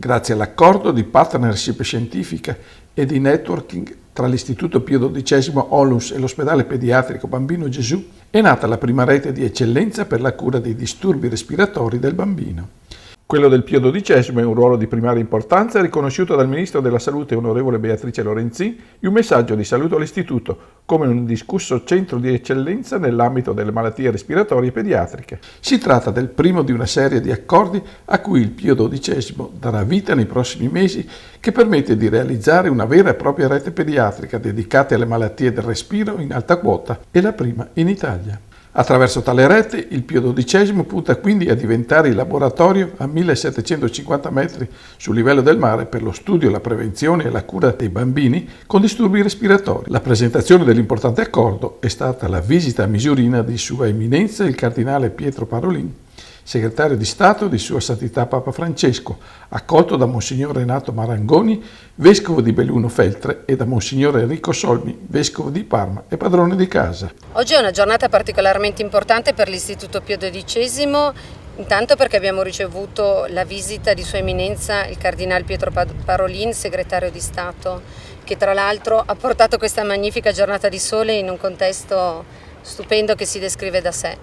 grazie all'accordo di partnership scientifica e di networking tra l'Istituto Pio XII Onlus e l'Ospedale Pediatrico Bambino Gesù, è nata la prima rete di eccellenza per la cura dei disturbi respiratori del bambino. Quello del Pio XII è un ruolo di primaria importanza riconosciuto dal Ministro della Salute onorevole Beatrice Lorenzin in un messaggio di saluto all'Istituto come un indiscusso centro di eccellenza nell'ambito delle malattie respiratorie pediatriche. Si tratta del primo di una serie di accordi a cui il Pio XII darà vita nei prossimi mesi, che permette di realizzare una vera e propria rete pediatrica dedicata alle malattie del respiro in alta quota e la prima in Italia. Attraverso tale rete, il Pio XII punta quindi a diventare il laboratorio a 1750 metri sul livello del mare per lo studio, la prevenzione e la cura dei bambini con disturbi respiratori. La presentazione dell'importante accordo è stata la visita a Misurina di Sua Eminenza il Cardinale Pietro Parolin, segretario di Stato di Sua Santità Papa Francesco, accolto da Monsignor Renato Marangoni, vescovo di Belluno Feltre, e da Monsignor Enrico Solmi, vescovo di Parma e padrone di casa. Oggi è una giornata particolarmente importante per l'Istituto Pio XII, intanto perché abbiamo ricevuto la visita di Sua Eminenza il Cardinale Pietro Parolin, segretario di Stato, che tra l'altro ha portato questa magnifica giornata di sole in un contesto stupendo che si descrive da sé.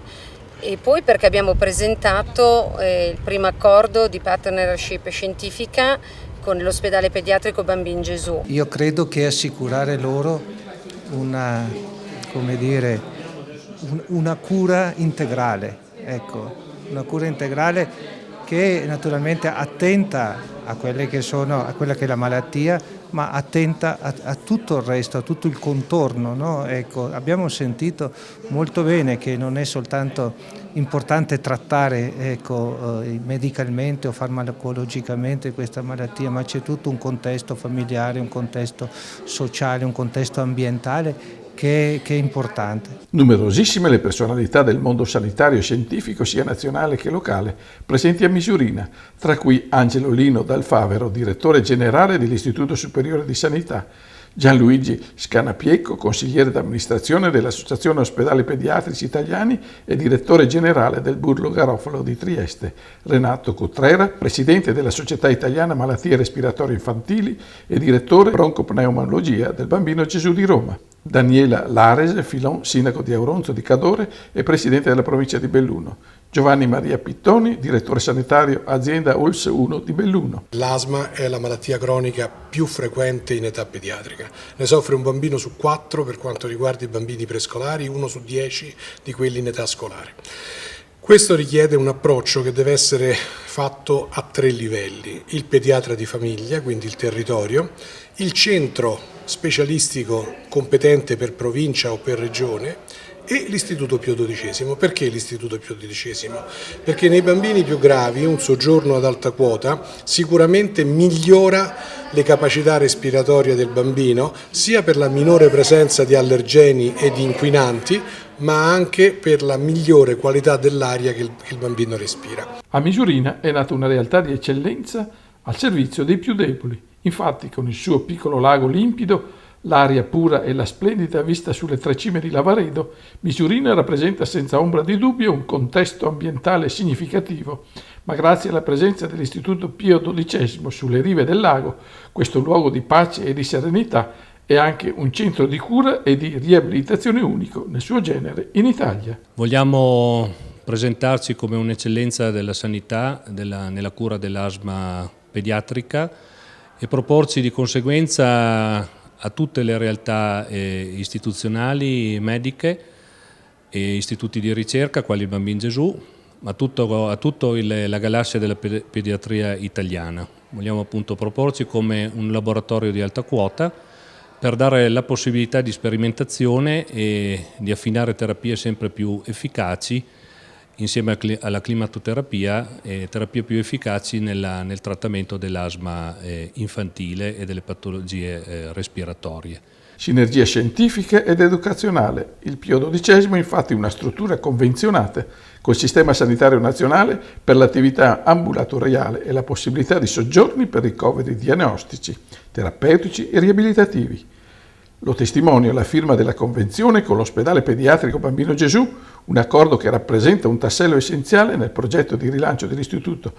E poi perché abbiamo presentato il primo accordo di partnership scientifica con l'ospedale pediatrico Bambino Gesù. Io credo che assicurare loro una cura integrale, una cura integrale che naturalmente attenta a quella che è la malattia, ma attenta a tutto il resto, a tutto il contorno, no? Abbiamo sentito molto bene che non è soltanto importante trattare medicalmente o farmacologicamente questa malattia, ma c'è tutto un contesto familiare, un contesto sociale, un contesto ambientale che è importante. Numerosissime le personalità del mondo sanitario e scientifico, sia nazionale che locale, presenti a Misurina, tra cui Angelo Lino Dal Favero, direttore generale dell'Istituto Superiore di Sanità, Gianluigi Scanapiecco, consigliere d'amministrazione dell'Associazione Ospedali Pediatrici Italiani e direttore generale del Burlo Garofalo di Trieste, Renato Cutrera, presidente della Società Italiana Malattie Respiratorie Infantili e direttore broncopneumologia del Bambino Gesù di Roma, Daniela Larese Filon, sindaco di Auronzo di Cadore e presidente della provincia di Belluno, Giovanni Maria Pittoni, direttore sanitario azienda ULS 1 di Belluno. L'asma è la malattia cronica più frequente in età pediatrica. Ne soffre un bambino su 4 per quanto riguarda i bambini prescolari, 1 su 10 di quelli in età scolare. Questo richiede un approccio che deve essere fatto a 3 livelli: il pediatra di famiglia, quindi il territorio, il centro specialistico competente per provincia o per regione e l'Istituto Pio XII. Perché l'Istituto Pio XII? Perché nei bambini più gravi un soggiorno ad alta quota sicuramente migliora le capacità respiratorie del bambino, sia per la minore presenza di allergeni e di inquinanti, ma anche per la migliore qualità dell'aria che il bambino respira. A Misurina è nata una realtà di eccellenza al servizio dei più deboli. Infatti, con il suo piccolo lago limpido, l'aria pura e la splendida vista sulle 3 cime di Lavaredo, Misurina rappresenta senza ombra di dubbio un contesto ambientale significativo, ma grazie alla presenza dell'Istituto Pio XII sulle rive del lago, questo luogo di pace e di serenità è anche un centro di cura e di riabilitazione unico nel suo genere in Italia. Vogliamo presentarci come un'eccellenza della sanità nella cura dell'asma pediatrica e proporci di conseguenza a tutte le realtà istituzionali, mediche e istituti di ricerca, quali il Bambino Gesù, ma a tutta la galassia della pediatria italiana. Vogliamo appunto proporci come un laboratorio di alta quota per dare la possibilità di sperimentazione e di affinare terapie sempre più efficaci insieme alla climatoterapia e terapie più efficaci nel trattamento dell'asma infantile e delle patologie respiratorie. Sinergia scientifica ed educazionale. Il Pio XII infatti è una struttura convenzionata col Sistema Sanitario Nazionale per l'attività ambulatoriale e la possibilità di soggiorni per ricoveri diagnostici, terapeutici e riabilitativi. Lo testimonia la firma della convenzione con l'Ospedale Pediatrico Bambino Gesù, un accordo che rappresenta un tassello essenziale nel progetto di rilancio dell'Istituto